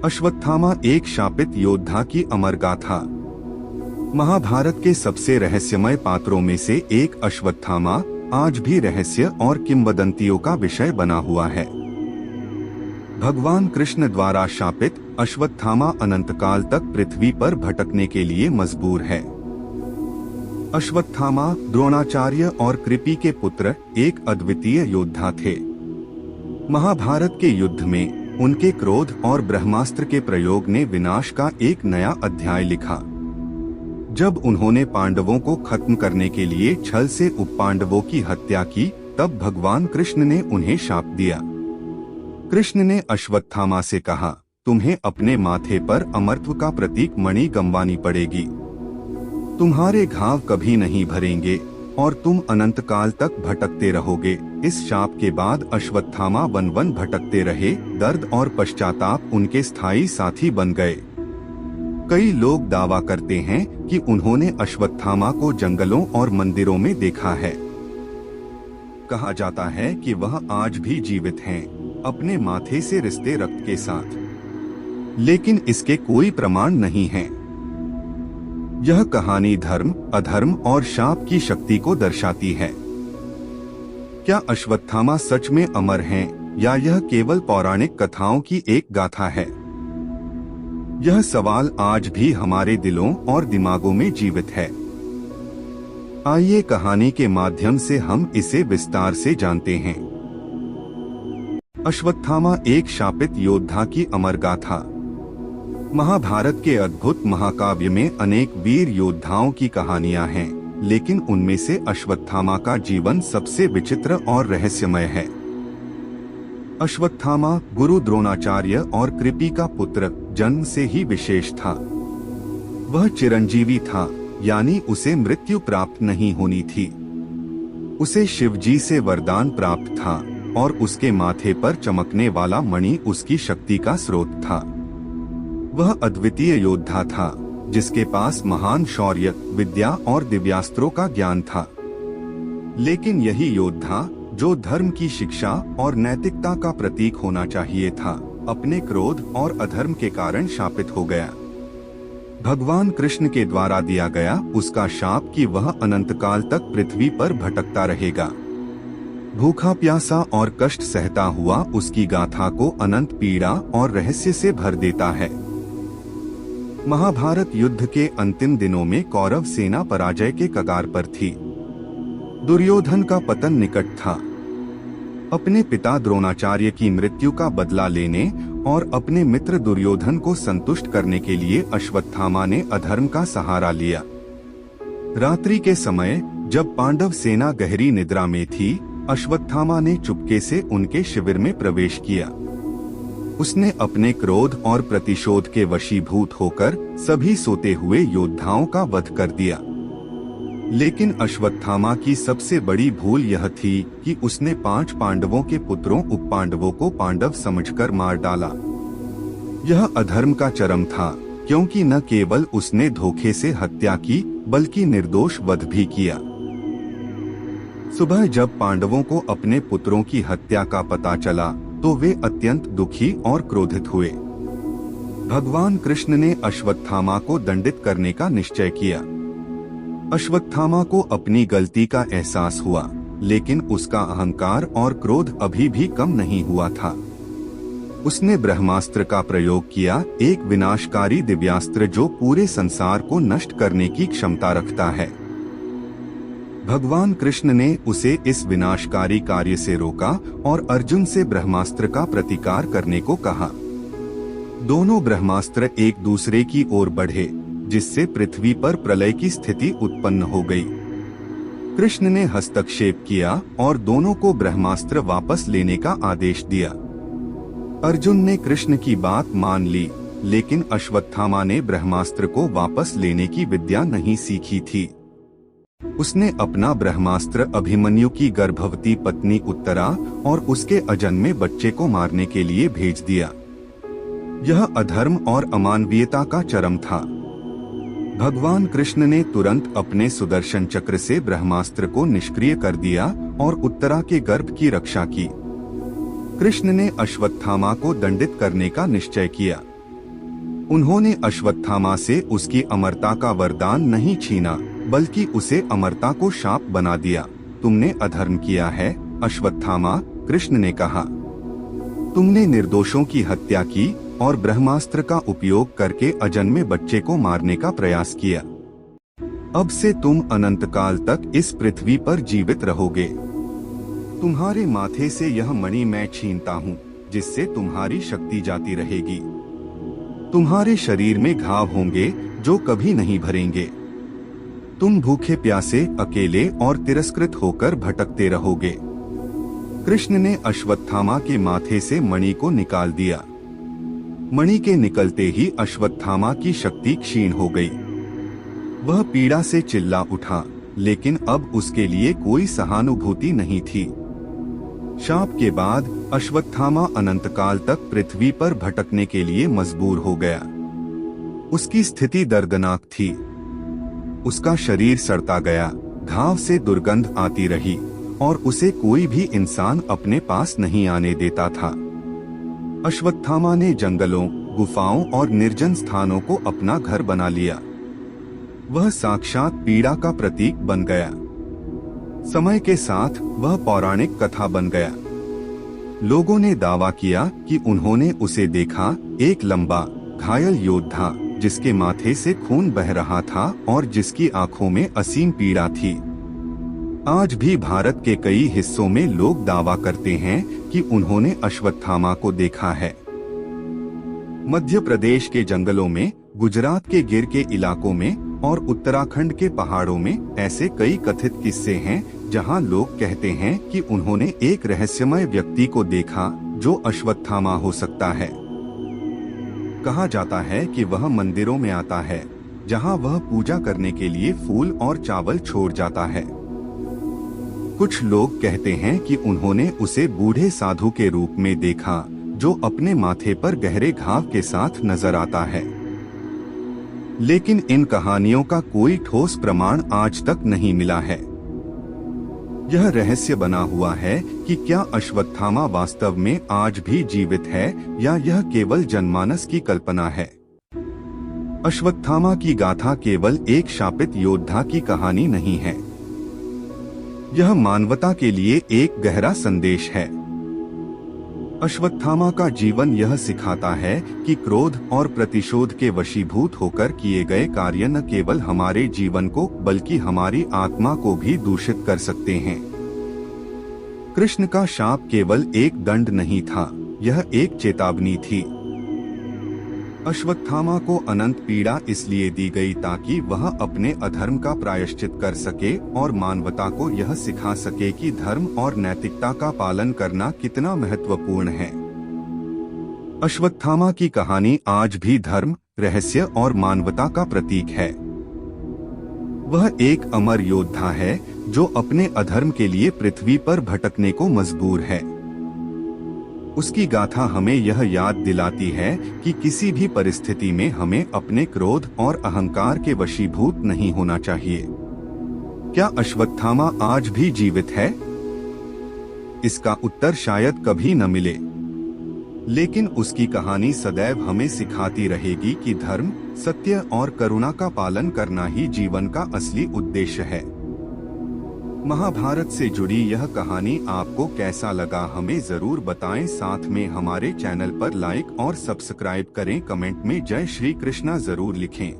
अश्वत्थामा एक शापित योद्धा की अमर गाथा। महाभारत के सबसे रहस्यमय पात्रों में से एक अश्वत्थामा आज भी रहस्य और किंवदंतियों का विषय बना हुआ है। भगवान कृष्ण द्वारा शापित अश्वत्थामा अनंतकाल तक पृथ्वी पर भटकने के लिए मजबूर है। अश्वत्थामा द्रोणाचार्य और कृपि के पुत्र एक अद्वितीय योद्धा थे। महाभारत के युद्ध में उनके क्रोध और ब्रह्मास्त्र के प्रयोग ने विनाश का एक नया अध्याय लिखा। जब उन्होंने पांडवों को खत्म करने के लिए छल से उपपांडवों की हत्या की, तब भगवान कृष्ण ने उन्हें शाप दिया। कृष्ण ने अश्वत्थामा से कहा, तुम्हें अपने माथे पर अमरत्व का प्रतीक मणि गंवानी पड़ेगी। तुम्हारे घाव कभी नहीं भरेंगे और तुम अनंत काल तक भटकते रहोगे। इस शाप के बाद अश्वत्थामा वन वन भटकते रहे। दर्द और पश्चाताप उनके स्थायी साथी बन गए। कई लोग दावा करते हैं कि उन्होंने अश्वत्थामा को जंगलों और मंदिरों में देखा है। कहा जाता है कि वह आज भी जीवित हैं, अपने माथे से रिश्ते रक्त के साथ, लेकिन इसके कोई प्रमाण नहीं है। यह कहानी धर्म, अधर्म और शाप की शक्ति को दर्शाती है। क्या अश्वत्थामा सच में अमर हैं, या यह केवल पौराणिक कथाओं की एक गाथा है? यह सवाल आज भी हमारे दिलों और दिमागों में जीवित है। आइए कहानी के माध्यम से हम इसे विस्तार से जानते हैं। अश्वत्थामा एक शापित योद्धा की अमर गाथा। महाभारत के अद्भुत महाकाव्य में अनेक वीर योद्धाओं की कहानियां हैं, लेकिन उनमें से अश्वत्थामा का जीवन सबसे विचित्र और रहस्यमय है। अश्वत्थामा गुरु द्रोणाचार्य और कृपि का पुत्र जन्म से ही विशेष था। वह चिरंजीवी था, यानी उसे मृत्यु प्राप्त नहीं होनी थी। उसे शिवजी से वरदान प्राप्त था और उसके माथे पर चमकने वाला मणि उसकी शक्ति का स्रोत था। वह अद्वितीय योद्धा था, जिसके पास महान शौर्य, विद्या और दिव्यास्त्रों का ज्ञान था। लेकिन यही योद्धा, जो धर्म की शिक्षा और नैतिकता का प्रतीक होना चाहिए था, अपने क्रोध और अधर्म के कारण शापित हो गया। भगवान कृष्ण के द्वारा दिया गया उसका शाप कि वह अनंतकाल तक पृथ्वी पर भटकता रहेगा। भूखा प्यासा और कष्ट सहता हुआ उसकी गाथा को अनंत पीड़ा और रहस्य से भर देता है। महाभारत युद्ध के अंतिम दिनों में कौरव सेना पराजय के कगार पर थी। दुर्योधन का पतन निकट था। अपने पिता द्रोणाचार्य की मृत्यु का बदला लेने और अपने मित्र दुर्योधन को संतुष्ट करने के लिए अश्वत्थामा ने अधर्म का सहारा लिया। रात्रि के समय जब पांडव सेना गहरी निद्रा में थी, अश्वत्थामा ने चुपके से उनके शिविर में प्रवेश किया। उसने अपने क्रोध और प्रतिशोध के वशीभूत होकर सभी सोते हुए योद्धाओं का वध कर दिया। लेकिन अश्वत्थामा की सबसे बड़ी भूल यह थी कि उसने 5 पांडवों के पुत्रों उपपांडवों को पांडव समझकर मार डाला। यह अधर्म का चरम था, क्योंकि न केवल उसने धोखे से हत्या की, बल्कि निर्दोष वध भी किया। सुबह जब पांडवों को अपने पुत्रों की हत्या का पता चला, तो वे अत्यंत दुखी और क्रोधित हुए। भगवान कृष्ण ने अश्वत्थामा को दंडित करने का निश्चय किया। अश्वत्थामा को अपनी गलती का एहसास हुआ, लेकिन उसका अहंकार और क्रोध अभी भी कम नहीं हुआ था। उसने ब्रह्मास्त्र का प्रयोग किया, एक विनाशकारी दिव्यास्त्र जो पूरे संसार को नष्ट करने की क्षमता रखता है। भगवान कृष्ण ने उसे इस विनाशकारी कार्य से रोका और अर्जुन से ब्रह्मास्त्र का प्रतिकार करने को कहा। दोनों ब्रह्मास्त्र एक दूसरे की ओर बढ़े, जिससे पृथ्वी पर प्रलय की स्थिति उत्पन्न हो गई। कृष्ण ने हस्तक्षेप किया और दोनों को ब्रह्मास्त्र वापस लेने का आदेश दिया। अर्जुन ने कृष्ण की बात मान ली, लेकिन अश्वत्थामा ने ब्रह्मास्त्र को वापस लेने की विद्या नहीं सीखी थी। उसने अपना ब्रह्मास्त्र अभिमन्यु की गर्भवती पत्नी उत्तरा और उसके अजन्मे बच्चे को मारने के लिए भेज दिया। यह अधर्म और अमानवीयता का चरम था। भगवान कृष्ण ने तुरंत अपने सुदर्शन चक्र से ब्रह्मास्त्र को निष्क्रिय कर दिया और उत्तरा के गर्भ की रक्षा की। कृष्ण ने अश्वत्थामा को दंडित करने का निश्चय किया। उन्होंने अश्वत्थामा से उसकी अमरता का वरदान नहीं छीना, बल्कि उसे अमरता को शाप बना दिया। तुमने अधर्म किया है अश्वत्थामा, कृष्ण ने कहा। तुमने निर्दोषों की हत्या की और ब्रह्मास्त्र का उपयोग करके अजन्मे बच्चे को मारने का प्रयास किया। अब से तुम अनंत काल तक इस पृथ्वी पर जीवित रहोगे। तुम्हारे माथे से यह मणि मैं छीनता हूँ, जिससे तुम्हारी शक्ति जाती रहेगी। तुम्हारे शरीर में घाव होंगे जो कभी नहीं भरेंगे। तुम भूखे प्यासे, अकेले और तिरस्कृत होकर भटकते रहोगे। कृष्ण ने अश्वत्थामा के माथे से मणि को निकाल दिया। मणि के निकलते ही अश्वत्थामा की शक्ति क्षीण हो गई। वह पीड़ा से चिल्ला उठा, लेकिन अब उसके लिए कोई सहानुभूति नहीं थी। शाप के बाद अश्वत्थामा अनंत काल तक पृथ्वी पर भटकने के लिए मजबूर हो गया। उसकी स्थिति दर्दनाक थी। उसका शरीर सड़ता गया, घाव से दुर्गंध आती रही और उसे कोई भी इंसान अपने पास नहीं आने देता था। अश्वत्थामा ने जंगलों, गुफाओं और निर्जन स्थानों को अपना घर बना लिया। वह साक्षात पीड़ा का प्रतीक बन गया। समय के साथ वह पौराणिक कथा बन गया। लोगों ने दावा किया कि उन्होंने उसे देखा, एक लंबा, घायल योद्धा जिसके माथे से खून बह रहा था और जिसकी आंखों में असीम पीड़ा थी। आज भी भारत के कई हिस्सों में लोग दावा करते हैं कि उन्होंने अश्वत्थामा को देखा है। मध्य प्रदेश के जंगलों में, गुजरात के गिर के इलाकों में और उत्तराखंड के पहाड़ों में ऐसे कई कथित किस्से हैं जहां लोग कहते हैं कि उन्होंने एक रहस्यमय व्यक्ति को देखा जो अश्वत्थामा हो सकता है। कहा जाता है कि वह मंदिरों में आता है, जहां वह पूजा करने के लिए फूल और चावल छोड़ जाता है। कुछ लोग कहते हैं कि उन्होंने उसे बूढ़े साधु के रूप में देखा, जो अपने माथे पर गहरे घाव के साथ नजर आता है। लेकिन इन कहानियों का कोई ठोस प्रमाण आज तक नहीं मिला है। यह रहस्य बना हुआ है कि क्या अश्वत्थामा वास्तव में आज भी जीवित है या यह केवल जनमानस की कल्पना है। अश्वत्थामा की गाथा केवल एक शापित योद्धा की कहानी नहीं है। यह मानवता के लिए एक गहरा संदेश है। अश्वत्थामा का जीवन यह सिखाता है कि क्रोध और प्रतिशोध के वशीभूत होकर किए गए कार्य न केवल हमारे जीवन को बल्कि हमारी आत्मा को भी दूषित कर सकते हैं। कृष्ण का शाप केवल एक दंड नहीं था, यह एक चेतावनी थी। अश्वत्थामा को अनंत पीड़ा इसलिए दी गई ताकि वह अपने अधर्म का प्रायश्चित कर सके और मानवता को यह सिखा सके कि धर्म और नैतिकता का पालन करना कितना महत्वपूर्ण है। अश्वत्थामा की कहानी आज भी धर्म, रहस्य और मानवता का प्रतीक है। वह एक अमर योद्धा है जो अपने अधर्म के लिए पृथ्वी पर भटकने को मजबूर है। उसकी गाथा हमें यह याद दिलाती है कि किसी भी परिस्थिति में हमें अपने क्रोध और अहंकार के वशीभूत नहीं होना चाहिए। क्या अश्वत्थामा आज भी जीवित है? इसका उत्तर शायद कभी न मिले, लेकिन उसकी कहानी सदैव हमें सिखाती रहेगी कि धर्म, सत्य और करुणा का पालन करना ही जीवन का असली उद्देश्य है। महाभारत से जुड़ी यह कहानी आपको कैसा लगा हमें जरूर बताएं। साथ में हमारे चैनल पर लाइक और सब्सक्राइब करें। कमेंट में जय श्री कृष्णा जरूर लिखें।